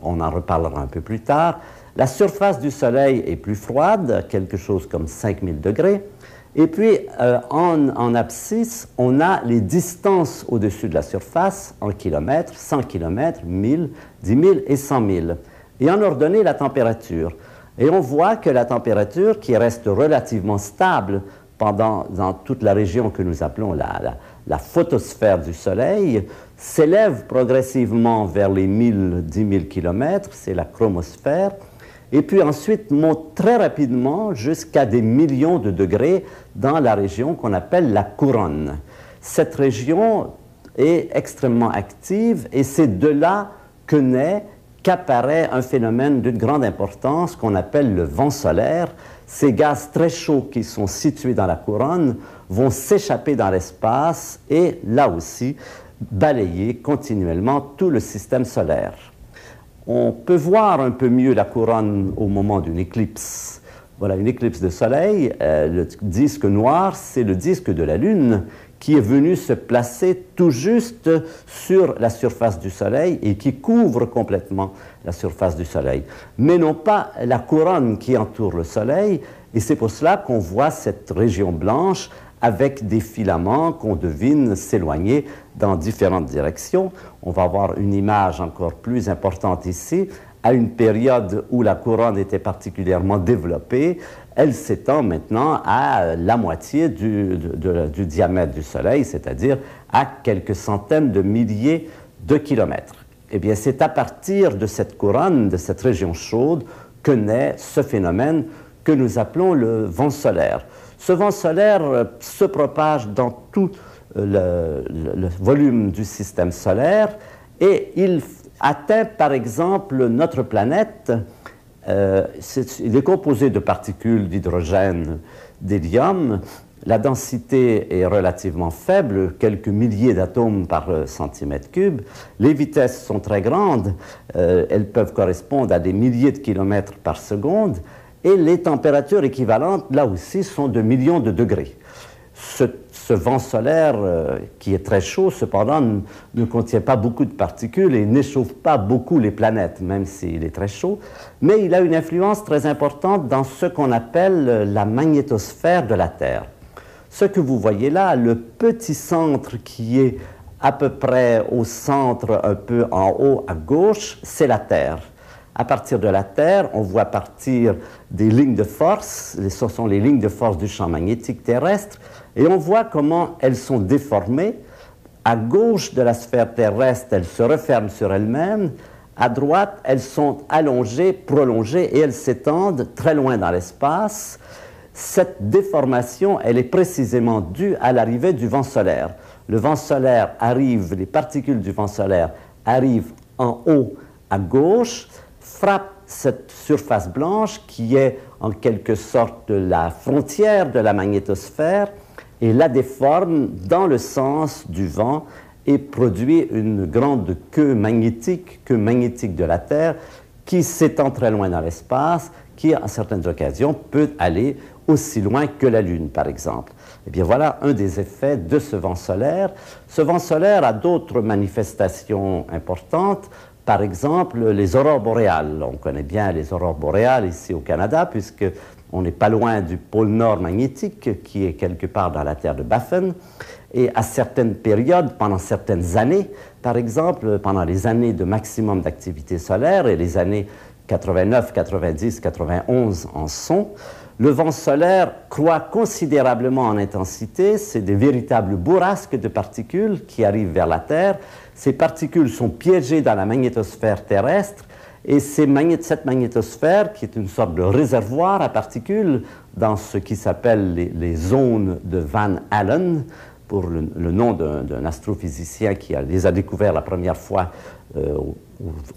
on en reparlera un peu plus tard. La surface du Soleil est plus froide, quelque chose comme 5000 degrés. Et puis, en abscisse, on a les distances au-dessus de la surface en kilomètres, 100 kilomètres, 1000, 10 000 et 100 000. Et en ordonnée, la température. Et on voit que la température, qui reste relativement stable dans toute la région que nous appelons la photosphère du Soleil, s'élève progressivement vers les 1000, 10 000 kilomètres, c'est la chromosphère, et puis ensuite monte très rapidement jusqu'à des millions de degrés dans la région qu'on appelle la couronne. Cette région est extrêmement active et c'est de là qu'apparaît un phénomène d'une grande importance qu'on appelle le vent solaire. Ces gaz très chauds qui sont situés dans la couronne vont s'échapper dans l'espace et là aussi balayer continuellement tout le système solaire. On peut voir un peu mieux la couronne au moment d'une éclipse. Voilà, une éclipse de soleil, le disque noir, c'est le disque de la Lune qui est venu se placer tout juste sur la surface du Soleil et qui couvre complètement la surface du Soleil, mais non pas la couronne qui entoure le Soleil, et c'est pour cela qu'on voit cette région blanche avec des filaments qu'on devine s'éloigner dans différentes directions. On va avoir une image encore plus importante ici. À une période où la couronne était particulièrement développée, elle s'étend maintenant à la moitié du diamètre du Soleil, c'est-à-dire à quelques centaines de milliers de kilomètres. Eh bien, c'est à partir de cette couronne, de cette région chaude, que naît ce phénomène que nous appelons le vent solaire. Ce vent solaire se propage dans tout le volume du système solaire et il atteint par exemple notre planète. Il est composé de particules d'hydrogène, d'hélium. La densité est relativement faible, quelques milliers d'atomes par centimètre cube. Les vitesses sont très grandes, elles peuvent correspondre à des milliers de kilomètres par seconde. Et les températures équivalentes, là aussi, sont de millions de degrés. Ce vent solaire, qui est très chaud, cependant, ne contient pas beaucoup de particules et n'échauffe pas beaucoup les planètes, même s'il est très chaud. Mais il a une influence très importante dans ce qu'on appelle la magnétosphère de la Terre. Ce que vous voyez là, le petit centre qui est à peu près au centre, un peu en haut à gauche, c'est la Terre. À partir de la Terre, on voit partir des lignes de force, ce sont les lignes de force du champ magnétique terrestre, et on voit comment elles sont déformées. À gauche de la sphère terrestre, elles se referment sur elles-mêmes. À droite, elles sont allongées, prolongées, et elles s'étendent très loin dans l'espace. Cette déformation, elle est précisément due à l'arrivée du vent solaire. Le vent solaire arrive, les particules du vent solaire arrivent en haut à gauche, frappent cette surface blanche qui est en quelque sorte la frontière de la magnétosphère et la déforme dans le sens du vent et produit une grande queue magnétique de la Terre qui s'étend très loin dans l'espace, qui à certaines occasions peut aller aussi loin que la Lune, par exemple. Eh bien, voilà un des effets de ce vent solaire. Ce vent solaire a d'autres manifestations importantes. Par exemple, les aurores boréales. On connaît bien les aurores boréales ici au Canada, puisqu'on n'est pas loin du pôle nord magnétique, qui est quelque part dans la terre de Baffin. Et à certaines périodes, pendant certaines années, par exemple, pendant les années de maximum d'activité solaire, et les années 89, 90, 91 en sont, le vent solaire croît considérablement en intensité. C'est des véritables bourrasques de particules qui arrivent vers la Terre. Ces particules sont piégées dans la magnétosphère terrestre et cette magnétosphère, qui est une sorte de réservoir à particules dans ce qui s'appelle les zones de Van Allen, pour le nom d'un astrophysicien qui les a découverts la première fois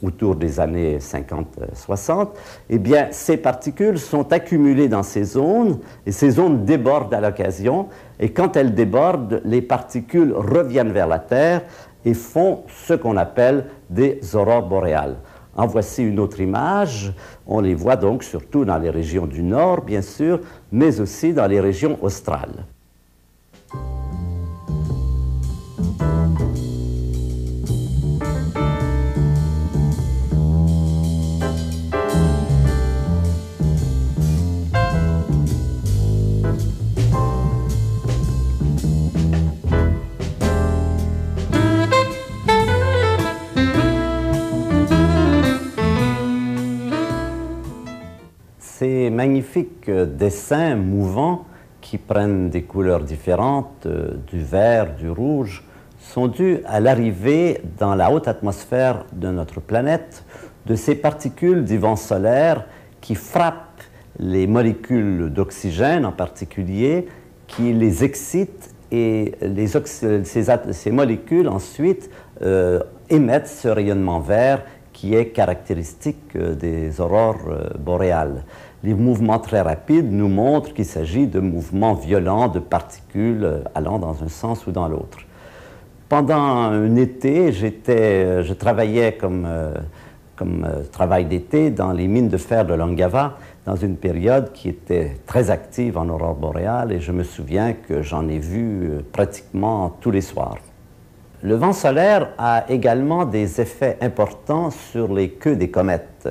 autour des années 50-60, eh bien, ces particules sont accumulées dans ces zones, et ces zones débordent à l'occasion, et quand elles débordent, les particules reviennent vers la Terre et font ce qu'on appelle des aurores boréales. En voici une autre image. On les voit donc surtout dans les régions du Nord, bien sûr, mais aussi dans les régions australes. Ces magnifiques dessins mouvants qui prennent des couleurs différentes, du vert, du rouge, sont dus à l'arrivée dans la haute atmosphère de notre planète de ces particules du vent solaire qui frappent les molécules d'oxygène en particulier, qui les excitent et ces molécules ensuite émettent ce rayonnement vert qui est caractéristique des aurores boréales. Les mouvements très rapides nous montrent qu'il s'agit de mouvements violents de particules allant dans un sens ou dans l'autre. Pendant un été, je travaillais comme travail d'été dans les mines de fer de Longava, dans une période qui était très active en aurore boréale, et je me souviens que j'en ai vu pratiquement tous les soirs. Le vent solaire a également des effets importants sur les queues des comètes.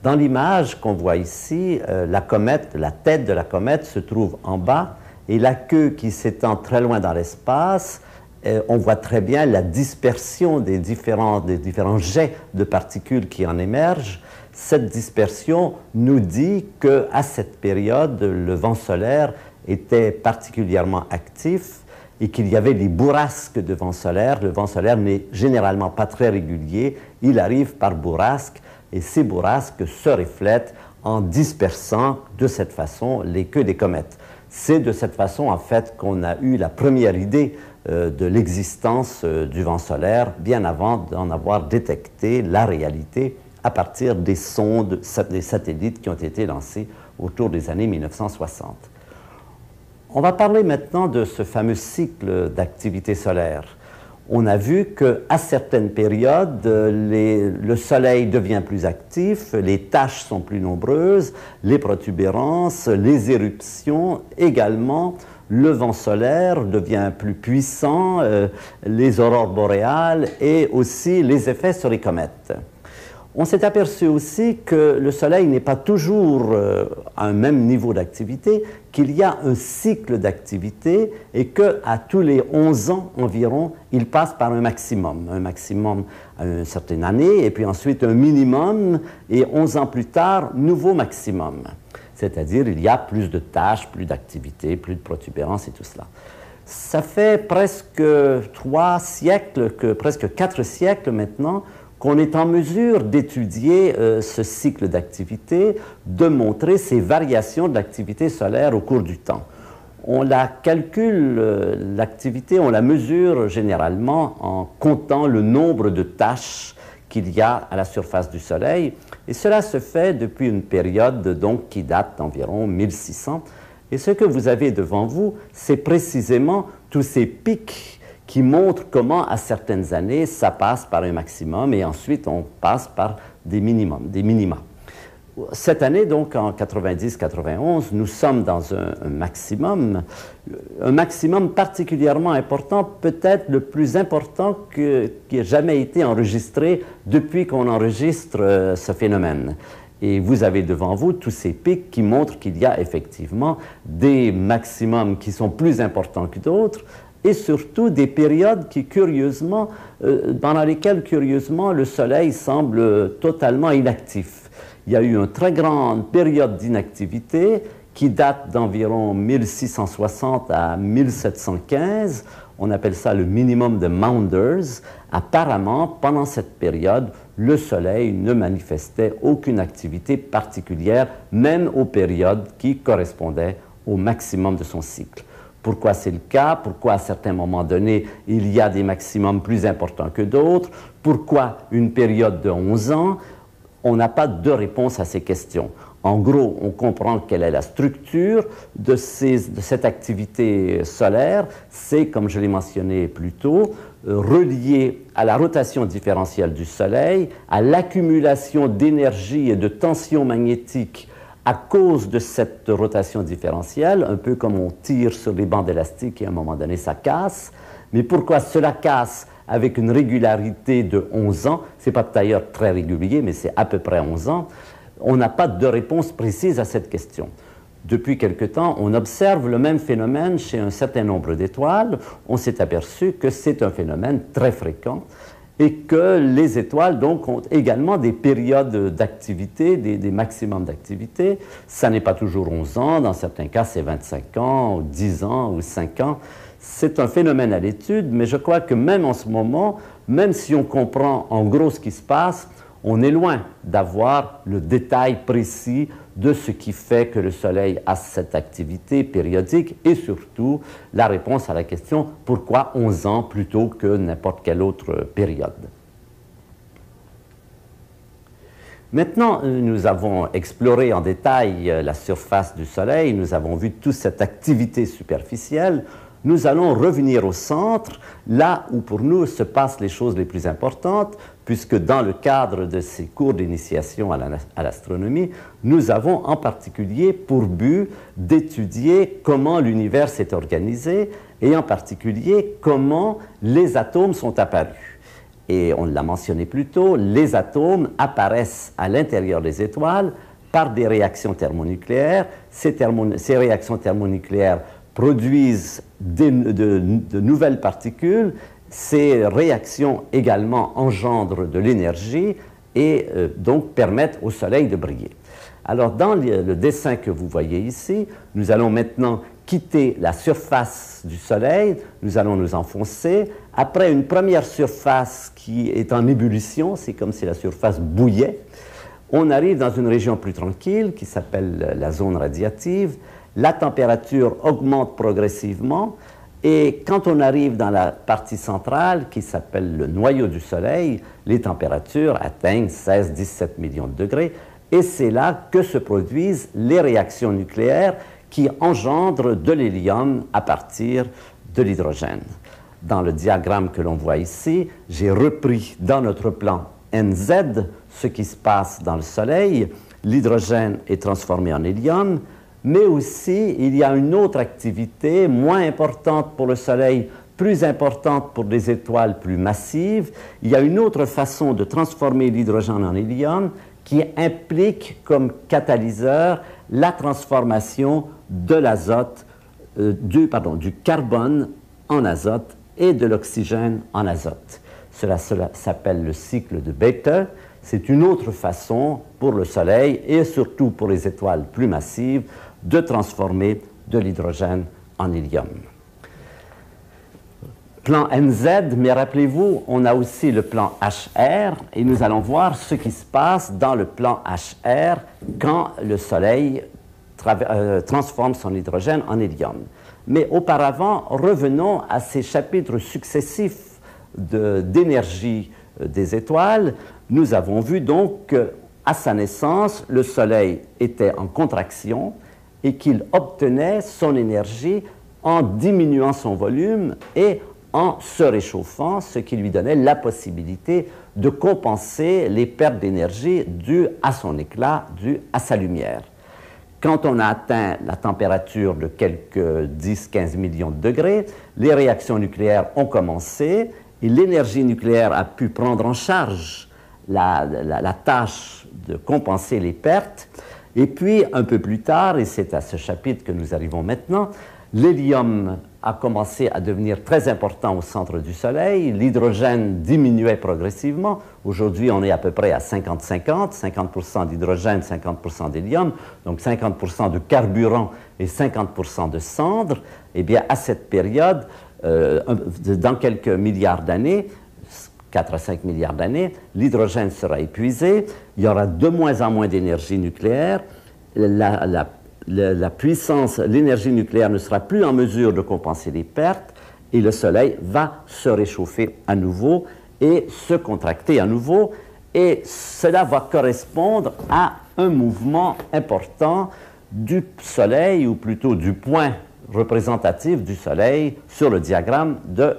Dans l'image qu'on voit ici, la comète, la tête de la comète se trouve en bas et la queue qui s'étend très loin dans l'espace, on voit très bien la dispersion des différents jets de particules qui en émergent. Cette dispersion nous dit qu'à cette période, le vent solaire était particulièrement actif et qu'il y avait des bourrasques de vent solaire. Le vent solaire n'est généralement pas très régulier, il arrive par bourrasques, et ces bourrasques se reflètent en dispersant de cette façon les queues des comètes. C'est de cette façon, en fait, qu'on a eu la première idée de l'existence du vent solaire, bien avant d'en avoir détecté la réalité à partir des sondes, des satellites qui ont été lancés autour des années 1960. On va parler maintenant de ce fameux cycle d'activité solaire. On a vu qu'à certaines périodes, le Soleil devient plus actif, les taches sont plus nombreuses, les protubérances, les éruptions également, le vent solaire devient plus puissant, les aurores boréales et aussi les effets sur les comètes. On s'est aperçu aussi que le Soleil n'est pas toujours à un même niveau d'activité, qu'il y a un cycle d'activité et qu'à tous les 11 ans environ, il passe par un maximum à une certaine année, et puis ensuite un minimum, et 11 ans plus tard, nouveau maximum. C'est-à-dire, il y a plus de tâches, plus d'activité, plus de protubérances et tout cela. Ça fait presque 3 siècles, presque 4 siècles maintenant, qu'on est en mesure d'étudier ce cycle d'activité, de montrer ces variations de l'activité solaire au cours du temps. On la calcule, l'activité, on la mesure généralement en comptant le nombre de tâches qu'il y a à la surface du Soleil, et cela se fait depuis une période donc qui date d'environ 1600. Et ce que vous avez devant vous, c'est précisément tous ces pics qui montre comment, à certaines années, ça passe par un maximum et ensuite on passe par des minimums, des minima. Cette année, donc, en 90-91, nous sommes dans un maximum particulièrement important, peut-être le plus important qui ait jamais été enregistré depuis qu'on enregistre ce phénomène. Et vous avez devant vous tous ces pics qui montrent qu'il y a effectivement des maximums qui sont plus importants que d'autres, et surtout des périodes qui, curieusement, pendant lesquelles, curieusement, le Soleil semble totalement inactif. Il y a eu une très grande période d'inactivité qui date d'environ 1660 à 1715. On appelle ça le minimum de Maunders. Apparemment, pendant cette période, le Soleil ne manifestait aucune activité particulière, même aux périodes qui correspondaient au maximum de son cycle. Pourquoi c'est le cas? Pourquoi à certains moments donnés, il y a des maximums plus importants que d'autres? Pourquoi une période de 11 ans? On n'a pas de réponse à ces questions. En gros, on comprend quelle est la structure de cette activité solaire. C'est, comme je l'ai mentionné plus tôt, relié à la rotation différentielle du Soleil, à l'accumulation d'énergie et de tension magnétique à cause de cette rotation différentielle, un peu comme on tire sur les bandes élastiques et à un moment donné ça casse. Mais pourquoi cela casse avec une régularité de 11 ans? Ce n'est pas d'ailleurs très régulier, mais c'est à peu près 11 ans. On n'a pas de réponse précise à cette question. Depuis quelque temps, on observe le même phénomène chez un certain nombre d'étoiles. On s'est aperçu que c'est un phénomène très fréquent et que les étoiles donc ont également des périodes d'activité, des maximums d'activité. Ça n'est pas toujours 11 ans, dans certains cas c'est 25 ans, ou 10 ans ou 5 ans. C'est un phénomène à l'étude, mais je crois que même en ce moment, même si on comprend en gros ce qui se passe, on est loin d'avoir le détail précis de ce qui fait que le Soleil a cette activité périodique et surtout la réponse à la question pourquoi 11 ans plutôt que n'importe quelle autre période. Maintenant, nous avons exploré en détail la surface du Soleil, nous avons vu toute cette activité superficielle. Nous allons revenir au centre, là où pour nous se passent les choses les plus importantes, puisque dans le cadre de ces cours d'initiation à l'astronomie, nous avons en particulier pour but d'étudier comment l'univers s'est organisé et en particulier comment les atomes sont apparus. Et on l'a mentionné plus tôt, les atomes apparaissent à l'intérieur des étoiles par des réactions thermonucléaires. Ces réactions thermonucléaires produisent de nouvelles particules. Ces réactions également engendrent de l'énergie et donc permettent au Soleil de briller. Alors dans le dessin que vous voyez ici, nous allons maintenant quitter la surface du Soleil, nous allons nous enfoncer. Après une première surface qui est en ébullition, c'est comme si la surface bouillait, on arrive dans une région plus tranquille qui s'appelle la zone radiative. La température augmente progressivement et quand on arrive dans la partie centrale qui s'appelle le noyau du Soleil, les températures atteignent 16-17 millions de degrés et c'est là que se produisent les réactions nucléaires qui engendrent de l'hélium à partir de l'hydrogène. Dans le diagramme que l'on voit ici, j'ai repris dans notre plan NZ ce qui se passe dans le Soleil. L'hydrogène est transformé en hélium, mais aussi il y a une autre activité moins importante pour le Soleil, plus importante pour des étoiles plus massives. Il y a une autre façon de transformer l'hydrogène en hélium qui implique comme catalyseur la transformation de l'azote, du carbone en azote et de l'oxygène en azote. Cela s'appelle le cycle de Bethe. C'est une autre façon pour le Soleil et surtout pour les étoiles plus massives de transformer de l'hydrogène en hélium. Plan NZ, mais rappelez-vous, on a aussi le plan HR et nous allons voir ce qui se passe dans le plan HR quand le Soleil transforme son hydrogène en hélium. Mais auparavant, revenons à ces chapitres successifs d'énergie des étoiles. Nous avons vu donc qu'à sa naissance, le Soleil était en contraction et qu'il obtenait son énergie en diminuant son volume et en se réchauffant, ce qui lui donnait la possibilité de compenser les pertes d'énergie dues à son éclat, dues à sa lumière. Quand on a atteint la température de quelques 10-15 millions de degrés, les réactions nucléaires ont commencé et l'énergie nucléaire a pu prendre en charge la tâche de compenser les pertes. Et puis, un peu plus tard, et c'est à ce chapitre que nous arrivons maintenant, l'hélium a commencé à devenir très important au centre du Soleil. L'hydrogène diminuait progressivement. Aujourd'hui, on est à peu près à 50-50, 50% d'hydrogène, 50% d'hélium, donc 50% de carburant et 50% de cendres. Eh bien, à cette période, dans quelques milliards d'années, 4 à 5 milliards d'années, l'hydrogène sera épuisé, il y aura de moins en moins d'énergie nucléaire, la puissance, l'énergie nucléaire ne sera plus en mesure de compenser les pertes et le Soleil va se réchauffer à nouveau et se contracter à nouveau et cela va correspondre à un mouvement important du Soleil ou plutôt du point représentatif du Soleil sur le diagramme de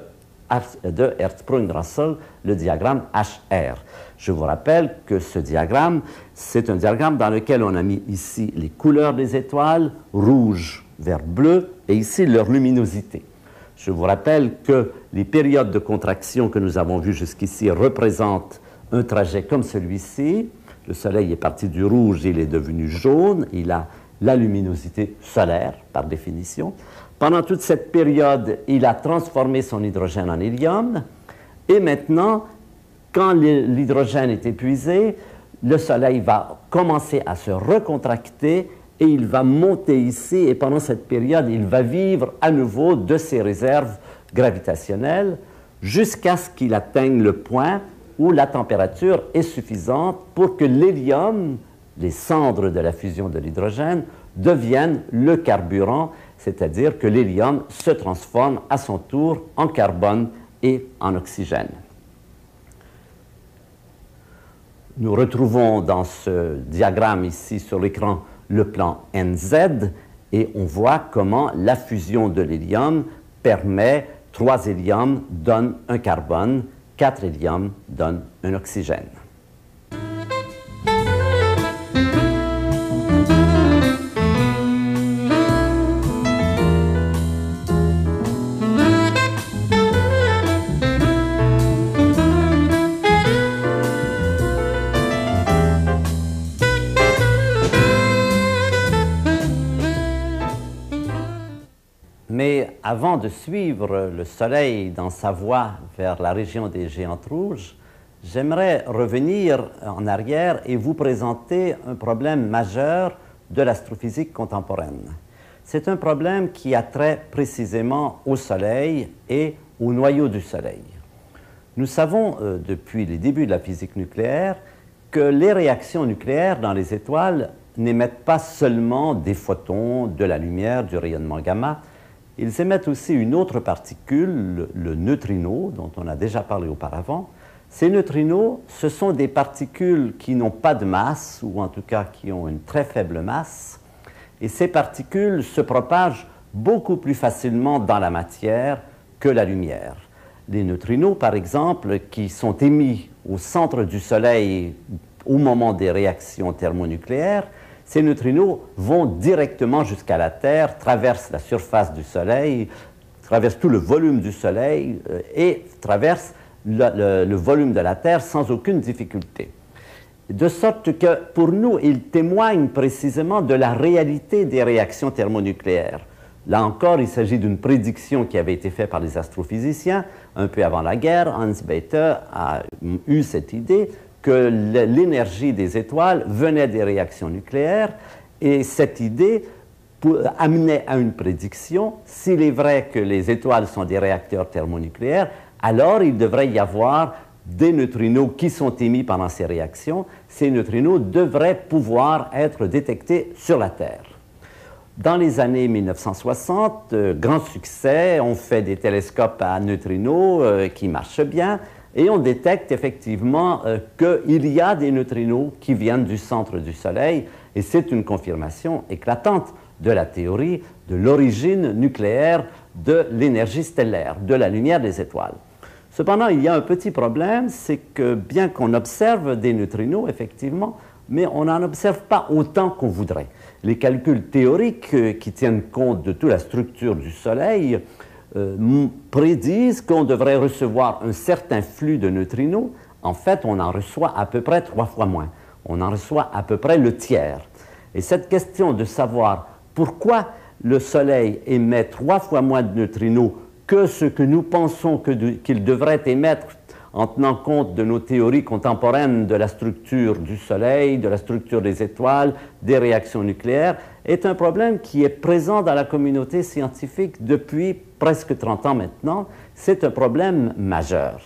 Hertzsprung-Russell, le diagramme HR. Je vous rappelle que ce diagramme, c'est un diagramme dans lequel on a mis ici les couleurs des étoiles, rouge vers bleu, et ici leur luminosité. Je vous rappelle que les périodes de contraction que nous avons vues jusqu'ici représentent un trajet comme celui-ci. Le Soleil est parti du rouge, il est devenu jaune, il a la luminosité solaire, par définition. Pendant toute cette période, il a transformé son hydrogène en hélium. Et maintenant, quand l'hydrogène est épuisé, le Soleil va commencer à se recontracter et il va monter ici. Et pendant cette période, il va vivre à nouveau de ses réserves gravitationnelles jusqu'à ce qu'il atteigne le point où la température est suffisante pour que l'hélium, les cendres de la fusion de l'hydrogène, deviennent le carburant, c'est-à-dire que l'hélium se transforme à son tour en carbone et en oxygène. Nous retrouvons dans ce diagramme ici sur l'écran le plan NZ et on voit comment la fusion de l'hélium permet 3 héliums donnent un carbone, 4 héliums donnent un oxygène. Mais avant de suivre le Soleil dans sa voie vers la région des géantes rouges, j'aimerais revenir en arrière et vous présenter un problème majeur de l'astrophysique contemporaine. c'est un problème qui a trait précisément au Soleil et au noyau du Soleil. Nous savons depuis les débuts de la physique nucléaire que les réactions nucléaires dans les étoiles n'émettent pas seulement des photons, de la lumière, du rayonnement gamma, ils émettent aussi une autre particule, le neutrino, dont on a déjà parlé auparavant. Ces neutrinos, ce sont des particules qui n'ont pas de masse, ou en tout cas qui ont une très faible masse, et ces particules se propagent beaucoup plus facilement dans la matière que la lumière. Les neutrinos, par exemple, qui sont émis au centre du Soleil au moment des réactions thermonucléaires, ces neutrinos vont directement jusqu'à la Terre, traversent la surface du Soleil, traversent tout le volume du Soleil et traversent le volume de la Terre sans aucune difficulté. De sorte que, pour nous, ils témoignent précisément de la réalité des réactions thermonucléaires. Là encore, il s'agit d'une prédiction qui avait été faite par les astrophysiciens. Un peu avant la guerre, Hans Bethe a eu cette idée que l'énergie des étoiles venait des réactions nucléaires, et cette idée amenait à une prédiction. S'il est vrai que les étoiles sont des réacteurs thermonucléaires, alors il devrait y avoir des neutrinos qui sont émis pendant ces réactions. Ces neutrinos devraient pouvoir être détectés sur la Terre. Dans les années 1960, grand succès, on fait des télescopes à neutrinos qui marchent bien, et on détecte effectivement qu'il y a des neutrinos qui viennent du centre du Soleil, et c'est une confirmation éclatante de la théorie de l'origine nucléaire de l'énergie stellaire, de la lumière des étoiles. Cependant, il y a un petit problème, c'est que bien qu'on observe des neutrinos, effectivement, mais on n'en observe pas autant qu'on voudrait. Les calculs théoriques qui tiennent compte de toute la structure du Soleil prédisent qu'on devrait recevoir un certain flux de neutrinos. En fait, on en reçoit à peu près 3 fois moins. On en reçoit à peu près le tiers. Et cette question de savoir pourquoi le Soleil émet 3 fois moins de neutrinos que ce que nous pensons qu'il devrait émettre en tenant compte de nos théories contemporaines de la structure du Soleil, de la structure des étoiles, des réactions nucléaires, est un problème qui est présent dans la communauté scientifique depuis presque 30 ans maintenant. C'est un problème majeur.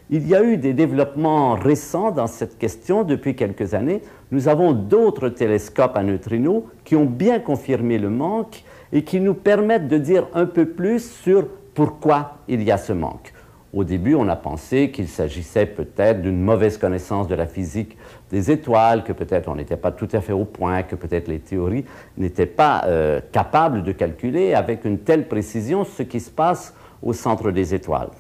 Il y a eu des développements récents dans cette question depuis quelques années. Nous avons d'autres télescopes à neutrinos qui ont bien confirmé le manque et qui nous permettent de dire un peu plus sur pourquoi il y a ce manque. Au début, on a pensé qu'il s'agissait peut-être d'une mauvaise connaissance de la physique des étoiles, que peut-être on n'était pas tout à fait au point, que peut-être les théories n'étaient pas capables de calculer avec une telle précision ce qui se passe au centre des étoiles.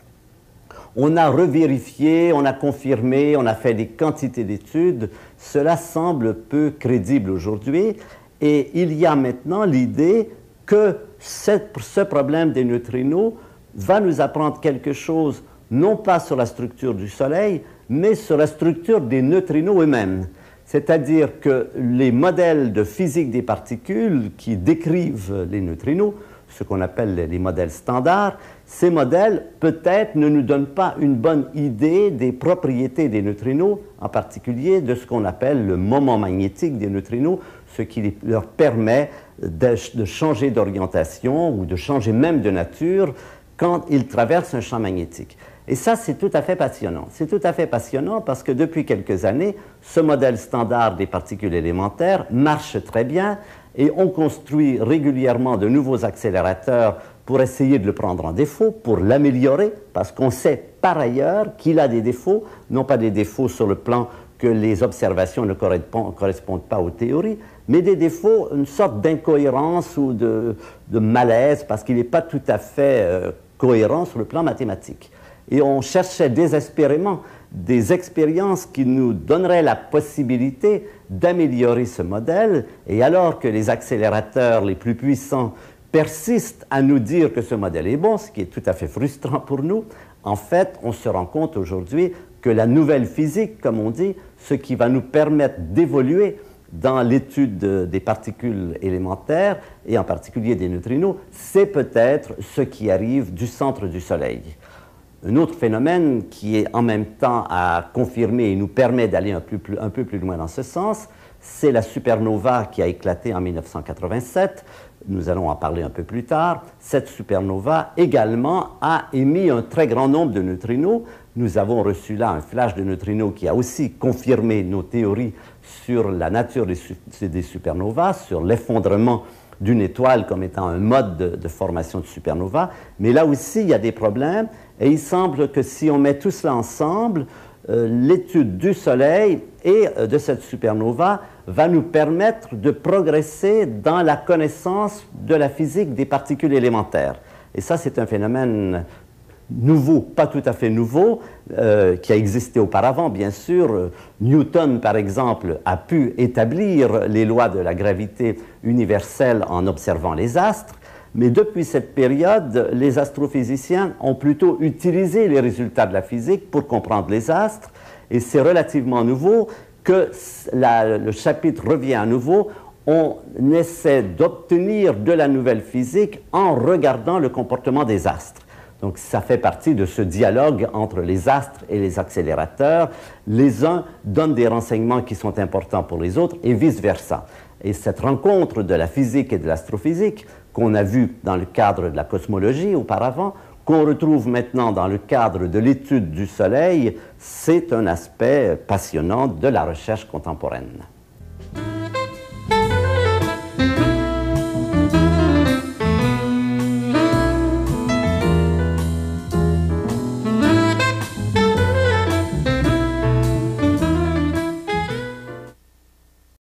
On a revérifié, on a confirmé, on a fait des quantités d'études. Cela semble peu crédible aujourd'hui, et il y a maintenant l'idée que ce problème des neutrinos va nous apprendre quelque chose, non pas sur la structure du Soleil, mais sur la structure des neutrinos eux-mêmes. C'est-à-dire que les modèles de physique des particules qui décrivent les neutrinos, ce qu'on appelle les modèles standards, ces modèles peut-être ne nous donnent pas une bonne idée des propriétés des neutrinos, en particulier de ce qu'on appelle le moment magnétique des neutrinos, ce qui leur permet de changer d'orientation ou de changer même de nature quand ils traversent un champ magnétique. Et ça, c'est tout à fait passionnant. C'est tout à fait passionnant parce que depuis quelques années, ce modèle standard des particules élémentaires marche très bien et on construit régulièrement de nouveaux accélérateurs pour essayer de le prendre en défaut, pour l'améliorer, parce qu'on sait par ailleurs qu'il a des défauts, non pas des défauts sur le plan que les observations ne correspondent pas aux théories, mais des défauts, une sorte d'incohérence ou de malaise, parce qu'il n'est pas tout à fait cohérent sur le plan mathématique. Et on cherchait désespérément des expériences qui nous donneraient la possibilité d'améliorer ce modèle, et alors que les accélérateurs les plus puissants persistent à nous dire que ce modèle est bon, ce qui est tout à fait frustrant pour nous, en fait, on se rend compte aujourd'hui que la nouvelle physique, comme on dit, ce qui va nous permettre d'évoluer dans l'étude des particules élémentaires, et en particulier des neutrinos, c'est peut-être ce qui arrive du centre du Soleil. Un autre phénomène qui est en même temps à confirmer et nous permet d'aller un peu plus loin dans ce sens, c'est la supernova qui a éclaté en 1987. nous allons en parler un peu plus tard, cette supernova également a émis un très grand nombre de neutrinos. Nous avons reçu là un flash de neutrinos qui a aussi confirmé nos théories sur la nature des supernovas, sur l'effondrement d'une étoile comme étant un mode de formation de supernova. Mais là aussi, il y a des problèmes et il semble que si on met tout cela ensemble, l'étude du Soleil et de cette supernova va nous permettre de progresser dans la connaissance de la physique des particules élémentaires. Et ça, c'est un phénomène nouveau, pas tout à fait nouveau, qui a existé auparavant, bien sûr. Newton, par exemple, a pu établir les lois de la gravité universelle en observant les astres. Mais depuis cette période, les astrophysiciens ont plutôt utilisé les résultats de la physique pour comprendre les astres. Et c'est relativement nouveau que le chapitre revient à nouveau. On essaie d'obtenir de la nouvelle physique en regardant le comportement des astres. Donc ça fait partie de ce dialogue entre les astres et les accélérateurs. Les uns donnent des renseignements qui sont importants pour les autres et vice-versa. Et cette rencontre de la physique et de l'astrophysique qu'on a vue dans le cadre de la cosmologie auparavant, qu'on retrouve maintenant dans le cadre de l'étude du Soleil, c'est un aspect passionnant de la recherche contemporaine.